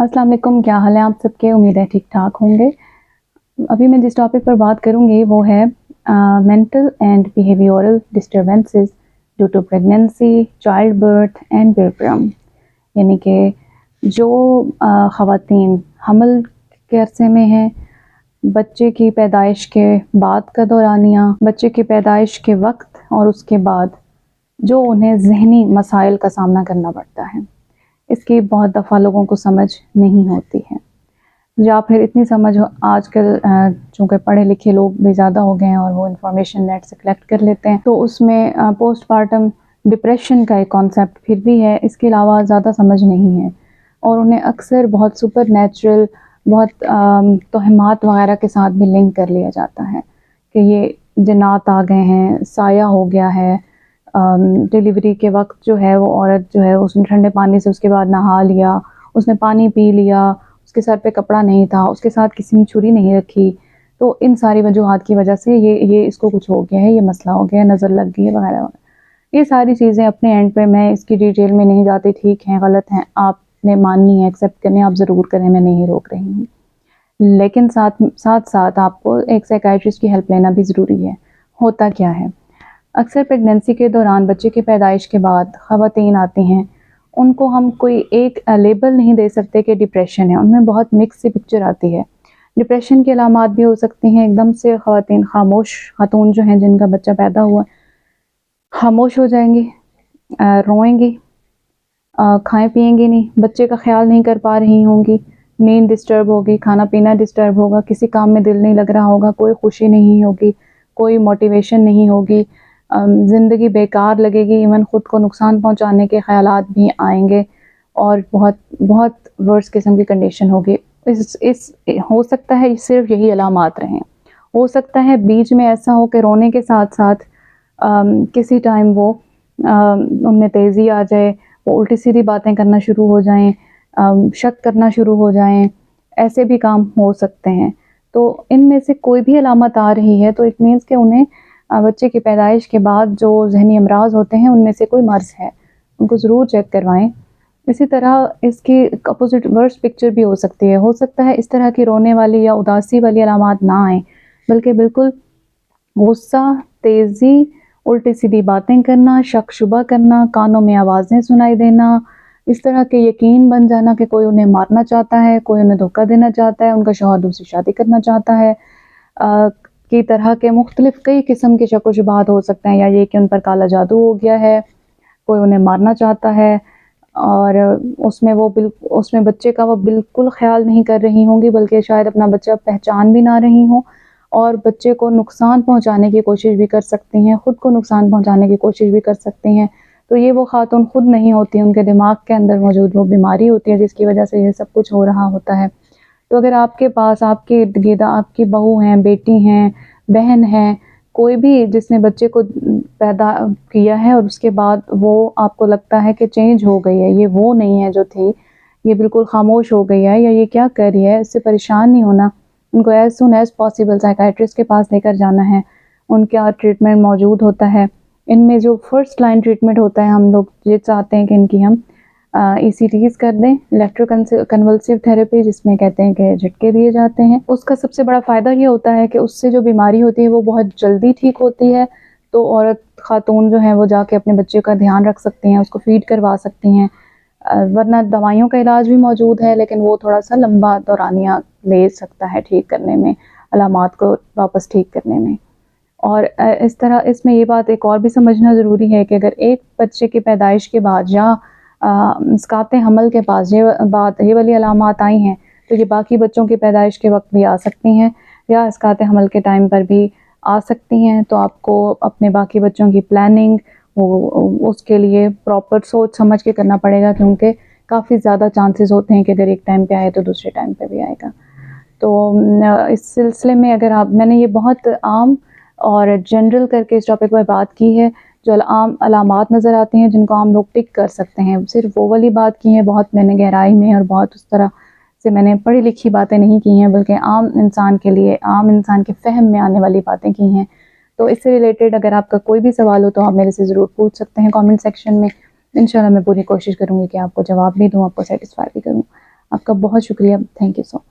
अस्सलाम वालेकुम, क्या हाल है आप सबके? उम्मीद है ठीक ठाक होंगे। अभी मैं जिस टॉपिक पर बात करूँगी वो है mental and behavioural disturbances due to pregnancy, child birth and baby. यानी कि जो ख़वातीन हमल के अरसे में हैं, बच्चे की पैदाइश के बाद का दौरानिया, बच्चे की पैदाइश के वक्त और उसके बाद जो उन्हें ज़हनी मसाइल का सामना करना पड़ता है, इसकी बहुत दफ़ा लोगों को समझ नहीं होती है, या फिर इतनी समझ आजकल चूँकि पढ़े लिखे लोग भी ज़्यादा हो गए हैं और वो इंफॉर्मेशन नेट से कलेक्ट कर लेते हैं, तो उसमें पोस्टपार्टम डिप्रेशन का एक कॉन्सेप्ट फिर भी है, इसके अलावा ज़्यादा समझ नहीं है। और उन्हें अक्सर बहुत सुपर नेचुरल, बहुत तोहमात वगैरह के साथ भी लिंक कर लिया जाता है कि ये जिन्नात आ गए हैं, साया हो गया है। डिलीवरी के वक्त जो है वो औरत जो है उसने ठंडे पानी से उसके बाद नहा लिया, उसने पानी पी लिया, उसके सर पे कपड़ा नहीं था, उसके साथ किसी ने छुरी नहीं रखी, तो इन सारी वजूहात की वजह से ये इसको कुछ हो गया है, ये मसला हो गया है, नज़र लग गई है वगैरह वगैरह। ये सारी चीज़ें अपने एंड पे, मैं इसकी डिटेल में नहीं जाती, ठीक हैं गलत हैं, आपने माननी है, एक्सेप्ट करनी आप ज़रूर करें, मैं नहीं रोक रही हूँ, लेकिन साथ साथ आपको एक साइकियाट्रिस्ट की हेल्प लेना भी ज़रूरी है। होता क्या है, अक्सर प्रेगनेंसी के दौरान बच्चे की पैदाइश के बाद ख़वातीन आती हैं, उनको हम कोई एक लेबल नहीं दे सकते कि डिप्रेशन है, उनमें बहुत मिक्स सी पिक्चर आती है। डिप्रेशन की अलामात भी हो सकती हैं, एकदम से ख़वातीन खामोश, खातून जो हैं जिनका बच्चा पैदा हुआ खामोश हो जाएंगी, रोएंगी, खाएं पिएंगी नहीं, बच्चे का ख्याल नहीं कर पा रही होंगी, नींद डिस्टर्ब होगी, खाना पीना डिस्टर्ब होगा, किसी काम में दिल नहीं लग रहा होगा, कोई खुशी नहीं होगी, कोई मोटिवेशन नहीं होगी, ज़िंदगी बेकार लगेगी, इवन ख़ुद को नुकसान पहुंचाने के ख़यालात भी आएंगे और बहुत बहुत वर्स किस्म की कंडीशन होगी। इस हो सकता है सिर्फ यही अलामात रहें, हो सकता है बीच में ऐसा हो कि रोने के साथ साथ किसी टाइम वो उनमें तेज़ी आ जाए, वो उल्टी सीधी बातें करना शुरू हो जाएं, शक करना शुरू हो जाएं, ऐसे भी काम हो सकते हैं। तो इनमें से कोई भी अलामत आ रही है तो इट मीन्स कि उन्हें बच्चे की पैदाइश के बाद जो ज़हनी अमराज़ होते हैं उनमें से कोई मर्ज़ है, उनको ज़रूर चेक करवाएं। इसी तरह इसकी अपोजिट वर्स पिक्चर भी हो सकती है, हो सकता है इस तरह की रोने वाली या उदासी वाली अलामात ना आएँ, बल्कि बिल्कुल गुस्सा, तेज़ी, उल्टी सीधी बातें करना, शक शुबा करना, कानों में आवाज़ें सुनाई देना, इस तरह के यकीन बन जाना कि कोई उन्हें मारना चाहता है, कोई उन्हें धोखा देना चाहता है, उनका शौहर दूसरी शादी करना चाहता है, की तरह के मुख्तलिफ कई किस्म के शक व शुबहात हो सकते हैं, या ये कि उन पर काला जादू हो गया है, कोई उन्हें मारना चाहता है और उसमें बच्चे का वो बिल्कुल ख्याल नहीं कर रही होंगी, बल्कि शायद अपना बच्चा पहचान भी ना रही हों और बच्चे को नुकसान पहुंचाने की कोशिश भी कर सकती हैं, ख़ुद को नुकसान पहुंचाने की कोशिश भी कर सकती हैं। तो ये वो खातून ख़ुद नहीं होती, उनके दिमाग के अंदर मौजूद वो बीमारी होती है जिसकी वजह से ये सब कुछ हो रहा होता है। तो अगर आपके पास, आपके इर्द-गिर्द आपकी बहू हैं, बेटी हैं, बहन हैं, कोई भी जिसने बच्चे को पैदा किया है और उसके बाद वो आपको लगता है कि चेंज हो गई है, ये वो नहीं है जो थी, ये बिल्कुल खामोश हो गई है या ये क्या कर रही है, इससे परेशान नहीं होना, उनको as soon as possible psychiatrist के पास लेकर जाना है, उनका ट्रीटमेंट मौजूद होता है। इनमें जो फर्स्ट लाइन ट्रीटमेंट होता है, हम लोग ये चाहते हैं कि इनकी हम ECTs कर दें, इलेक्ट्रोकन्वल्सिव थेरेपी जिसमें कहते हैं कि झटके दिए जाते हैं। उसका सबसे बड़ा फ़ायदा ये होता है कि उससे जो बीमारी होती है वो बहुत जल्दी ठीक होती है, तो औरत खातून जो है वो जाके अपने बच्चे का ध्यान रख सकती हैं, उसको फ़ीड करवा सकती हैं। वरना दवाइयों का इलाज भी मौजूद है, लेकिन वो थोड़ा-सा लंबा दौरानिया ले सकता है ठीक करने में, अलामात को वापस ठीक करने में। और इस तरह इसमें ये बात एक और भी समझना ज़रूरी है कि अगर एक बच्चे की पैदाइश के बाद या इसकाते हमल के पास ये वाली अलामात आई हैं, तो ये बाकी बच्चों की पैदाइश के वक्त भी आ सकती हैं या इसकाते हमल के टाइम पर भी आ सकती हैं। तो आपको अपने बाकी बच्चों की प्लानिंग उसके लिए प्रॉपर सोच समझ के करना पड़ेगा, क्योंकि काफ़ी ज़्यादा चांसेस होते हैं कि अगर एक टाइम पे आए तो दूसरे टाइम पे भी आएगा। तो इस सिलसिले में अगर मैंने ये बहुत आम और जनरल करके इस टॉपिक पर बात की है, जो आम अलामात नज़र आती हैं जिनको आम लोग टिक कर सकते हैं, सिर्फ वो वाली बात की है, बहुत मैंने गहराई में और बहुत उस तरह से मैंने पढ़ी लिखी बातें नहीं की हैं, बल्कि आम इंसान के लिए, आम इंसान के फ़हम में आने वाली बातें की हैं। तो इससे रिलेटेड अगर आपका कोई भी सवाल हो तो आप मेरे से ज़रूर पूछ सकते हैं कमेंट सेक्शन में। इंशाल्लाह मैं पूरी कोशिश करूँगी कि आपको जवाब भी दूँ, आपको सैटिस्फाई भी करूँ। آپ کا بہت شکریہ. Thank you so much.